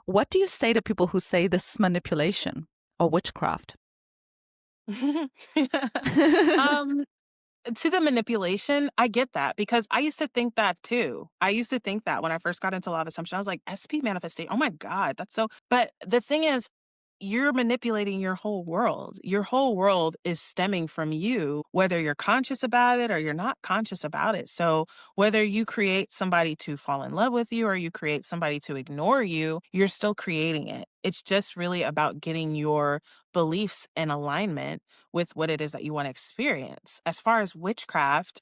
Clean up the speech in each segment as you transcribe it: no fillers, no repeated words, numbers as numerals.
What do you say to people who say this is manipulation or witchcraft? um, to the manipulation, I get that because I used to think that too. I used to think that when I first got into law of assumption, I was like, SP manifesting. Oh my God, that's so. But the thing is, you're manipulating your whole world. Your whole world is stemming from you, whether you're conscious about it or you're not conscious about it. So, whether you create somebody to fall in love with you or you create somebody to ignore you, you're still creating it. It's just really about getting your beliefs in alignment with what it is that you want to experience. As far as witchcraft,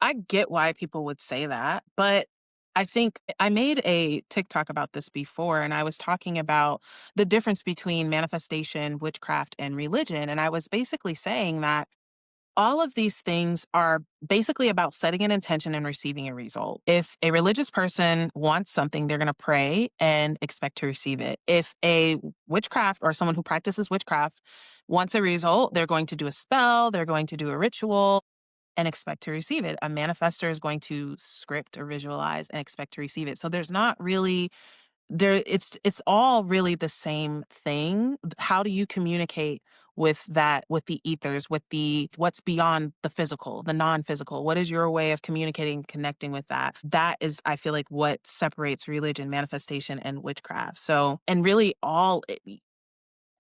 I get why people would say that, but I think I made a TikTok about this before, and I was talking about the difference between manifestation, witchcraft, and religion. And I was basically saying that all of these things are basically about setting an intention and receiving a result. If a religious person wants something, they're going to pray and expect to receive it. If a witchcraft or someone who practices witchcraft wants a result, they're going to do a spell, they're going to do a ritual and expect to receive it. A manifester is going to script or visualize and expect to receive it. So there's not really there it's all really the same thing. How do you communicate with that, with the ethers, with the what's beyond the physical, the non-physical? What is your way of communicating, connecting with that? That is, I feel like, what separates religion, manifestation, and witchcraft. So, and really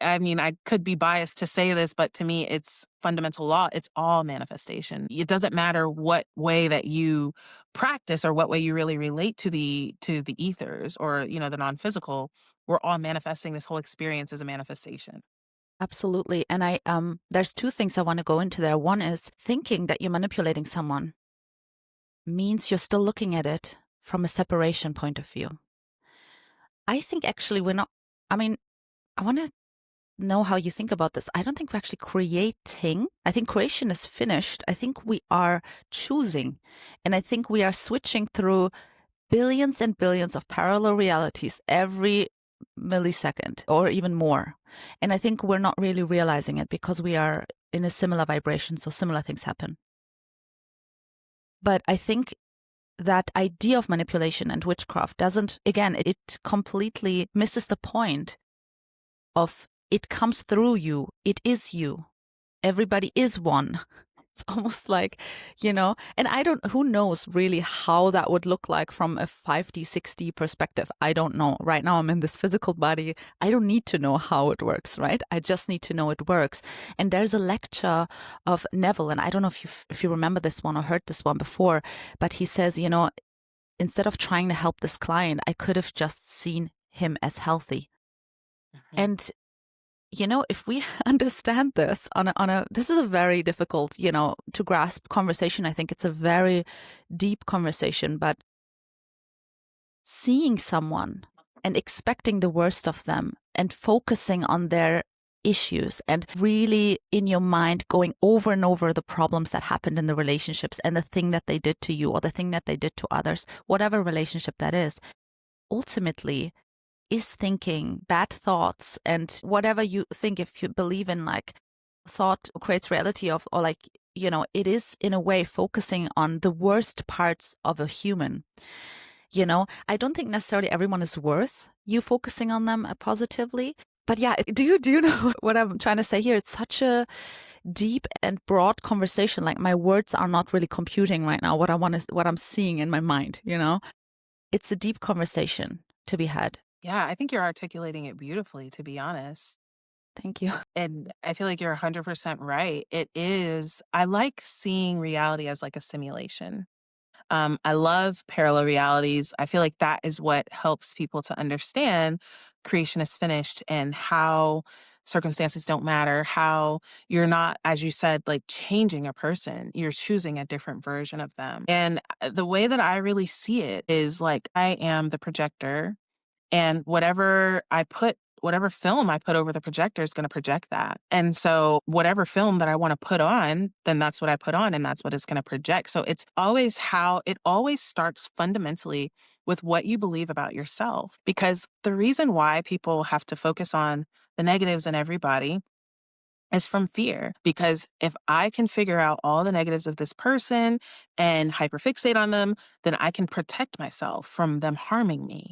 I mean, I could be biased to say this, but to me, it's fundamental law. It's all manifestation. It doesn't matter what way that you practice or what way you really relate to the ethers or, the non-physical. We're all manifesting this whole experience as a manifestation. Absolutely. And there's two things I want to go into there. One is thinking that you're manipulating someone means you're still looking at it from a separation point of view. I think actually we're not, I mean, I want to know how you think about this. I don't think we're actually creating. I think creation is finished. I think we are choosing. And I think we are switching through billions and billions of parallel realities every millisecond or even more. And I think we're not really realizing it because we are in a similar vibration. So similar things happen. But I think that idea of manipulation and witchcraft doesn't, again, it completely misses the point of it comes through you. It is you. Everybody is one. It's almost like, and who knows really how that would look like from a 5D, 6D perspective. I don't know. Right now I'm in this physical body. I don't need to know how it works, right? I just need to know it works. And there's a lecture of Neville, and I don't know if you remember this one or heard this one before, but he says, instead of trying to help this client, I could have just seen him as healthy. Mhm. And if we understand this this is a very difficult, to grasp conversation. I think it's a very deep conversation, but seeing someone and expecting the worst of them and focusing on their issues and really in your mind going over and over the problems that happened in the relationships and the thing that they did to you or the thing that they did to others, whatever relationship that is, ultimately is thinking bad thoughts and whatever you think, if you believe in like thought creates reality or like, it is in a way focusing on the worst parts of a human. I don't think necessarily everyone is worth you focusing on them positively. But yeah, do you know what I'm trying to say here? It's such a deep and broad conversation. Like my words are not really computing right now what I'm seeing in my mind, It's a deep conversation to be had. Yeah, I think you're articulating it beautifully, to be honest. Thank you. And I feel like you're 100% right. I like seeing reality as like a simulation. I love parallel realities. I feel like that is what helps people to understand creation is finished and how circumstances don't matter, how you're not, as you said, like changing a person, you're choosing a different version of them. And the way that I really see it is like I am the projector and whatever film I put over the projector is going to project that. And so whatever film that I want to put on, then that's what I put on and that's what it's going to project. So it's always how it always starts fundamentally with what you believe about yourself. Because the reason why people have to focus on the negatives in everybody is from fear. Because if I can figure out all the negatives of this person and hyperfixate on them, then I can protect myself from them harming me.